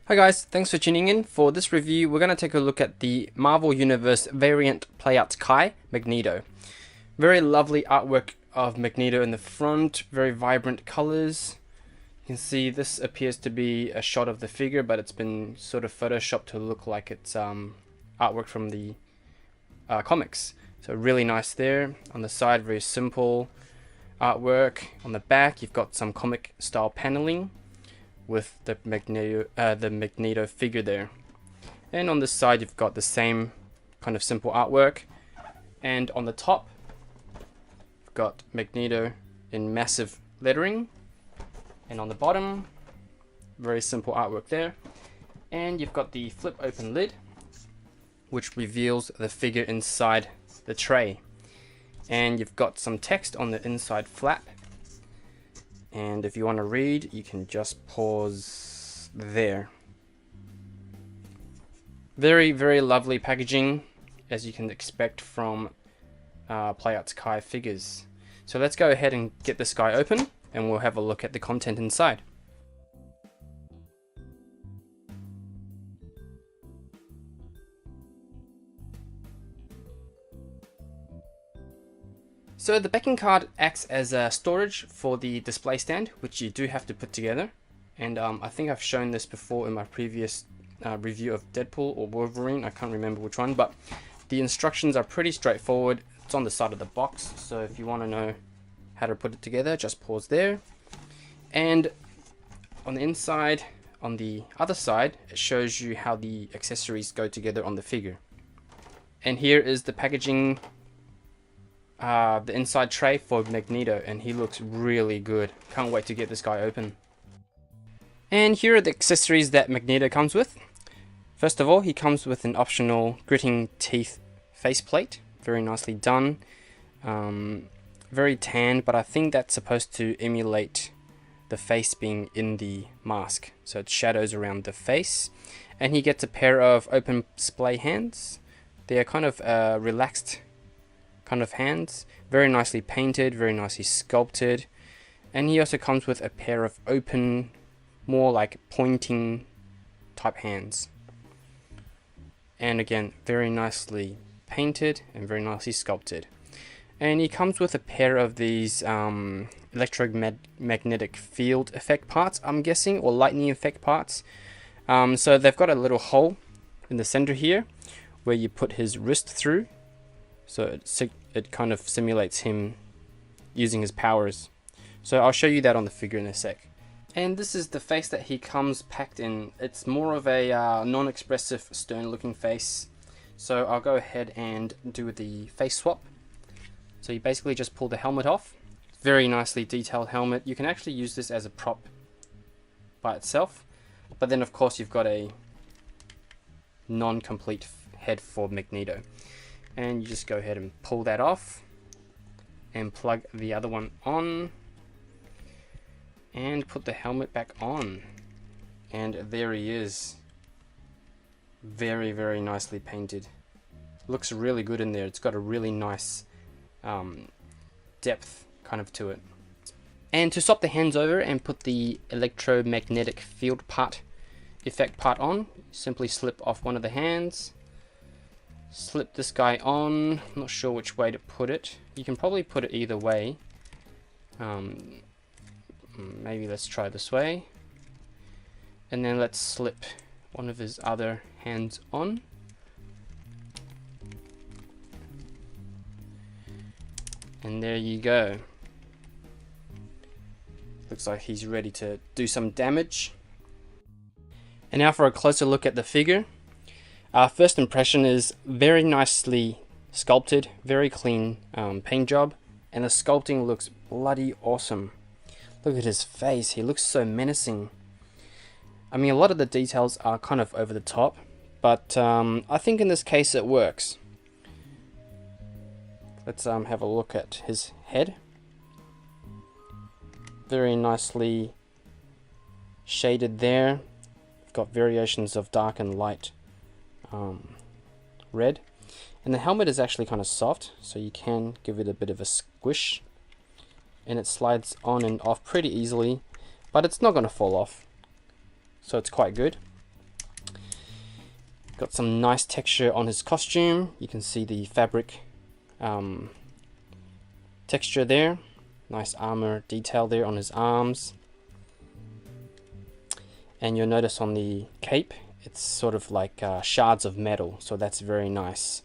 Hi guys, thanks for tuning in. For this review, we're going to take a look at the Marvel Universe variant PAK Magneto. Very lovely artwork of Magneto in the front, very vibrant colors. You can see this appears to be a shot of the figure, but it's been sort of photoshopped to look like it's artwork from the comics. So really nice there. On the side, very simple artwork. On the back, you've got some comic style paneling with the Magneto figure there. And on this side you've got the same kind of simple artwork, and on the top you've got Magneto in massive lettering, and on the bottom very simple artwork there, and you've got the flip open lid which reveals the figure inside the tray, and you've got some text on the inside flap. And if you want to read, you can just pause there. Very, very lovely packaging, as you can expect from PAK figures. So let's go ahead and get this guy open, and we'll have a look at the content inside. So the backing card acts as a storage for the display stand, which you do have to put together. And I think I've shown this before in my previous review of Deadpool or Wolverine, I can't remember which one, but the instructions are pretty straightforward. It's on the side of the box, so if you want to know how to put it together, just pause there. And on the inside, on the other side, it shows you how the accessories go together on the figure. And here is the packaging, the inside tray for Magneto, and he looks really good. Can't wait to get this guy open. And here are the accessories that Magneto comes with. First of all, he comes with an optional gritting teeth faceplate, very nicely done. Very tan, but I think that's supposed to emulate the face being in the mask, so it shadows around the face. And he gets a pair of open splay hands. They are kind of relaxed kind of hands, very nicely painted, very nicely sculpted. And he also comes with a pair of open, more like pointing type hands, and again very nicely painted and very nicely sculpted. And he comes with a pair of these electromagnetic field effect parts, I'm guessing, or lightning effect parts. So they've got a little hole in the center here where you put his wrist through, so it kind of simulates him using his powers. So I'll show you that on the figure in a sec. And this is the face that he comes packed in. It's more of a non-expressive, stern looking face. So I'll go ahead and do the face swap. So you basically just pull the helmet off. Very nicely detailed helmet. You can actually use this as a prop by itself, but then of course you've got a non-complete head for Magneto. And you just go ahead and pull that off and plug the other one on and put the helmet back on, and there he is. Very, very nicely painted. Looks really good in there. It's got a really nice depth kind of to it. And to swap the hands over and put the electromagnetic field part effect part on, simply slip off one of the hands, slip this guy on. I'm not sure which way to put it. You can probably put it either way. Maybe let's try this way. And then let's slip one of his other hands on. And there you go. Looks like he's ready to do some damage. And now for a closer look at the figure. Our first impression is very nicely sculpted, very clean paint job, and the sculpting looks bloody awesome. Look at his face, he looks so menacing. I mean, a lot of the details are kind of over the top, but I think in this case it works. Let's have a look at his head. Very nicely shaded there. Got variations of dark and light red, and the helmet is actually kind of soft, so you can give it a bit of a squish, and it slides on and off pretty easily, but it's not going to fall off, so it's quite good. Got some nice texture on his costume. You can see the fabric texture there. Nice armor detail there on his arms. And you'll notice on the cape, it's sort of like shards of metal, so that's very nice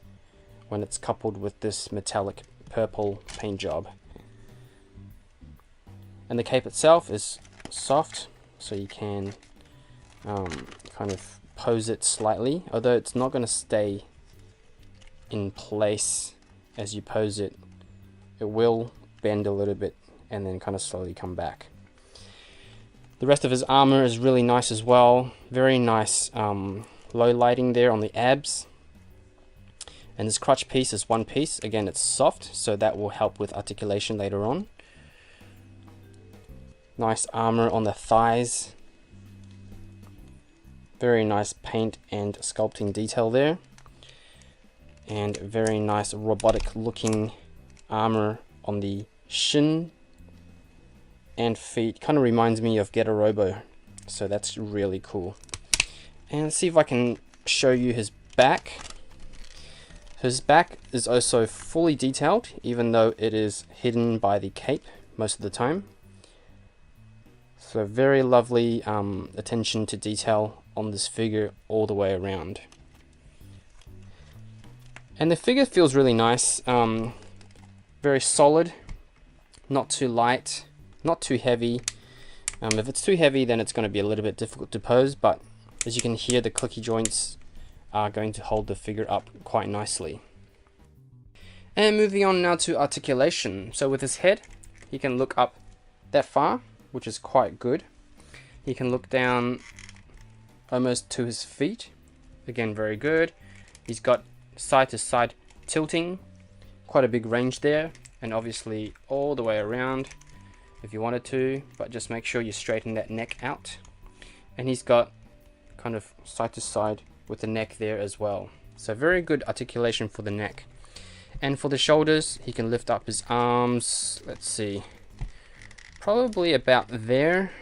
when it's coupled with this metallic purple paint job. And the cape itself is soft, so you can kind of pose it slightly, although it's not going to stay in place as you pose it. It will bend a little bit and then kind of slowly come back. The rest of his armor is really nice as well. Very nice low lighting there on the abs. And this crotch piece is one piece. Again, it's soft, so that will help with articulation later on. Nice armor on the thighs. Very nice paint and sculpting detail there. And very nice robotic looking armor on the shin and feet. Kind of reminds me of Get a Robo, so that's really cool. And let's see if I can show you his back. His back is also fully detailed, even though it is hidden by the cape most of the time. So very lovely attention to detail on this figure all the way around. And the figure feels really nice, very solid, not too light, not too heavy. If it's too heavy, then it's going to be a little bit difficult to pose, but as you can hear, the clicky joints are going to hold the figure up quite nicely. And moving on now to articulation. So with his head, he can look up that far, which is quite good. He can look down almost to his feet, again very good. He's got side to side tilting, quite a big range there, and obviously all the way around if you wanted to, but just make sure you straighten that neck out. And he's got kind of side to side with the neck there as well, so very good articulation for the neck. And for the shoulders, he can lift up his arms, let's see, probably about there.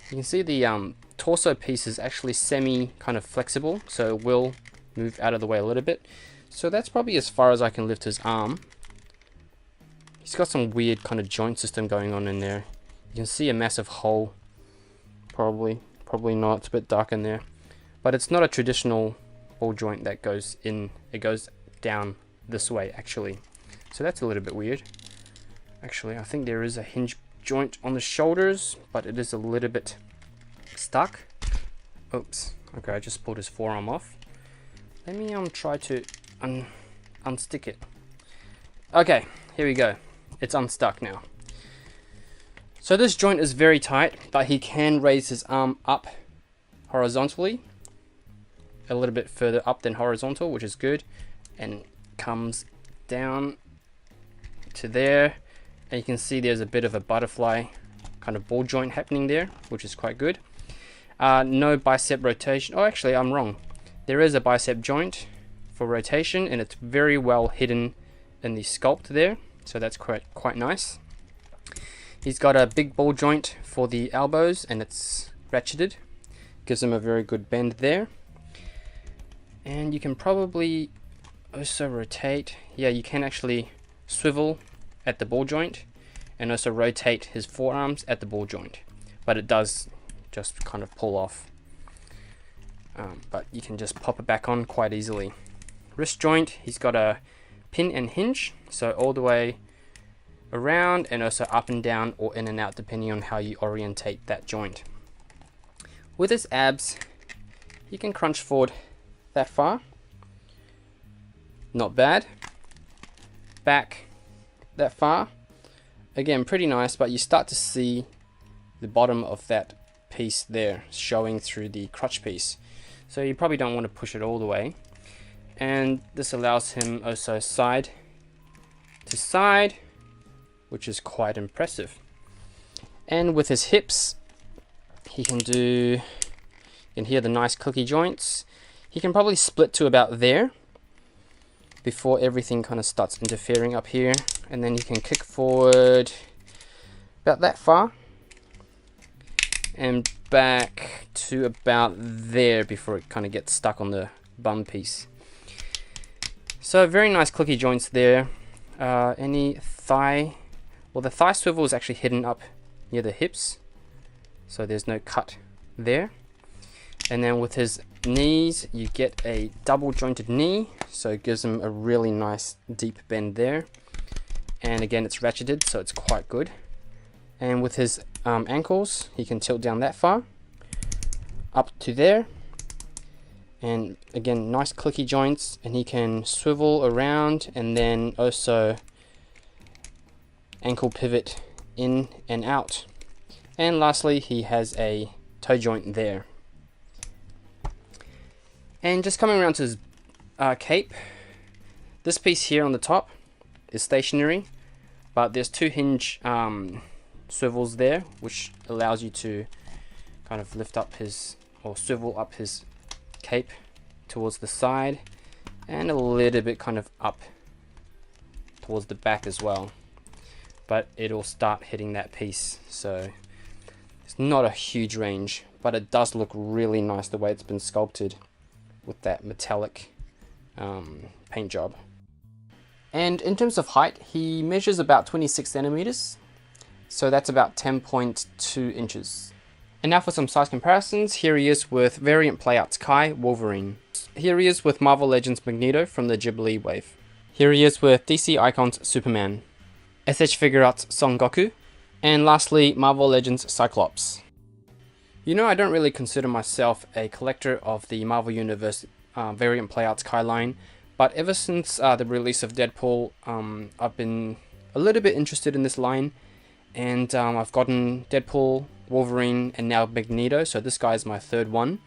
You can see the torso piece is actually semi kind of flexible, so it will move out of the way a little bit. So that's probably as far as I can lift his arm. He's got some weird kind of joint system going on in there. You can see a massive hole, probably not, it's a bit dark in there. But it's not a traditional ball joint that goes in, it goes down this way actually. So that's a little bit weird. Actually, I think there is a hinge joint on the shoulders, but it is a little bit stuck. Oops, okay, I just pulled his forearm off. Let me try to unstick it. Okay, here we go. It's unstuck now. So this joint is very tight, but he can raise his arm up horizontally, a little bit further up than horizontal, which is good, and comes down to there. And you can see there's a bit of a butterfly kind of ball joint happening there, which is quite good. No bicep rotation. Oh, actually, I'm wrong. There is a bicep joint for rotation, and it's very well hidden in the sculpt there, so that's quite nice. He's got a big ball joint for the elbows, and it's ratcheted, gives him a very good bend there. And you can probably also rotate. Yeah, you can actually swivel at the ball joint and also rotate his forearms at the ball joint, but it does just kind of pull off. But you can just pop it back on quite easily. Wrist joint, he's got a pin and hinge, so all the way around and also up and down or in and out depending on how you orientate that joint. With his abs, you can crunch forward that far, not bad. Back that far, again pretty nice, but you start to see the bottom of that piece there showing through the crotch piece, so you probably don't want to push it all the way. And this allows him also side to side, which is quite impressive. And with his hips, he can do, you can hear the nice clicky joints. He can probably split to about there before everything kind of starts interfering up here, and then you can kick forward about that far, and back to about there before it kind of gets stuck on the bum piece. So very nice clicky joints there. Any thigh, well, the thigh swivel is actually hidden up near the hips, so there's no cut there. And then with his knees, you get a double jointed knee, so it gives him a really nice deep bend there. And again, it's ratcheted, so it's quite good. And with his ankles, he can tilt down that far, up to there. And again, nice clicky joints, and he can swivel around and then also ankle pivot in and out. And lastly, he has a toe joint there. And just coming around to his cape, this piece here on the top is stationary, but there's two hinge swivels there, which allows you to kind of lift up his, or swivel up his cape towards the side, and a little bit kind of up towards the back as well, but it'll start hitting that piece, so it's not a huge range, but it does look really nice the way it's been sculpted with that metallic paint job. And in terms of height, he measures about 26 centimeters, so that's about 10.2 inches. And now for some size comparisons. Here he is with Variant Playouts Kai Wolverine. Here he is with Marvel Legends Magneto from the Ghibli wave. Here he is with DC Icons Superman, SH Figuarts Son Goku, and lastly Marvel Legends Cyclops. You know, I don't really consider myself a collector of the Marvel Universe Variant Playouts Kai line, but ever since the release of Deadpool, I've been a little bit interested in this line, and I've gotten Deadpool, Wolverine, and now Magneto, so this guy is my third one.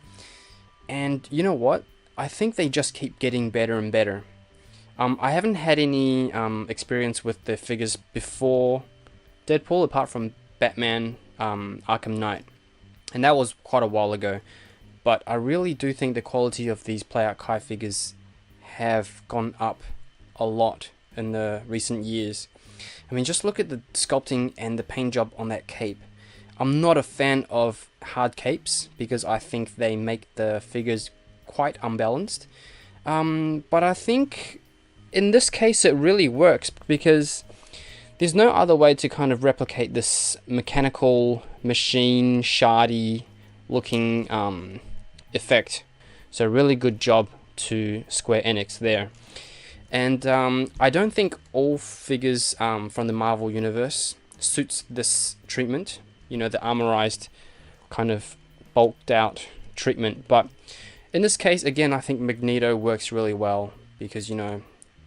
And you know what? I think they just keep getting better and better. I haven't had any experience with the figures before Deadpool, apart from Batman Arkham Knight, and that was quite a while ago. But I really do think the quality of these Playout Kai figures have gone up a lot in the recent years. I mean, just look at the sculpting and the paint job on that cape. I'm not a fan of hard capes because I think they make the figures quite unbalanced. But I think in this case it really works because there's no other way to kind of replicate this mechanical machine shardy looking effect. So really good job to Square Enix there. And I don't think all figures from the Marvel Universe suits this treatment. You know, the armorized kind of bulked out treatment. But in this case, again, I think Magneto works really well because, you know,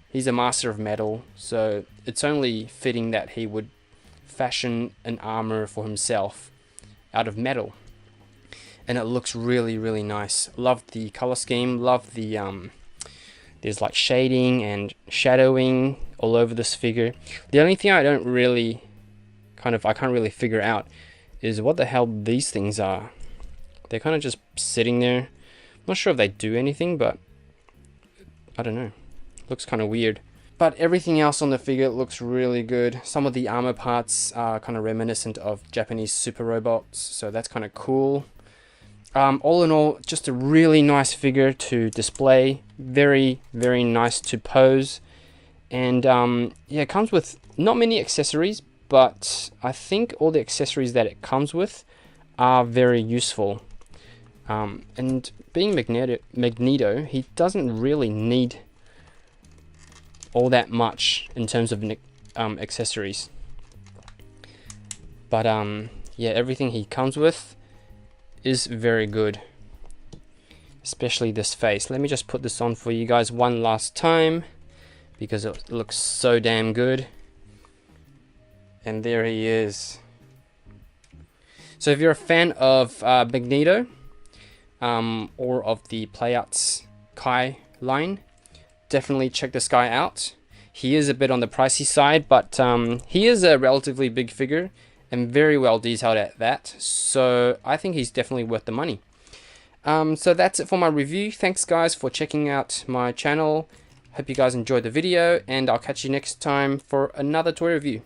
he's a master of metal. So it's only fitting that he would fashion an armor for himself out of metal. And it looks really, really nice. Love the color scheme. Love the, there's like shading and shadowing all over this figure. The only thing I don't really I can't really figure out is what the hell these things are. They're kind of just sitting there. I'm not sure if they do anything, but I don't know. Looks kind of weird. But everything else on the figure looks really good. Some of the armor parts are kind of reminiscent of Japanese super robots, so that's kind of cool. All in all, just a really nice figure to display. Very, very nice to pose. And yeah, it comes with not many accessories, but I think all the accessories that it comes with are very useful. And being Magneto, he doesn't really need all that much in terms of accessories. But yeah, everything he comes with is very good, especially this face. Let me just put this on for you guys one last time because it looks so damn good. And there he is. So if you're a fan of Magneto or of the Playouts Kai line, definitely check this guy out. He is a bit on the pricey side, but he is a relatively big figure and very well detailed at that. So I think he's definitely worth the money. So that's it for my review. Thanks guys for checking out my channel. Hope you guys enjoyed the video, and I'll catch you next time for another toy review.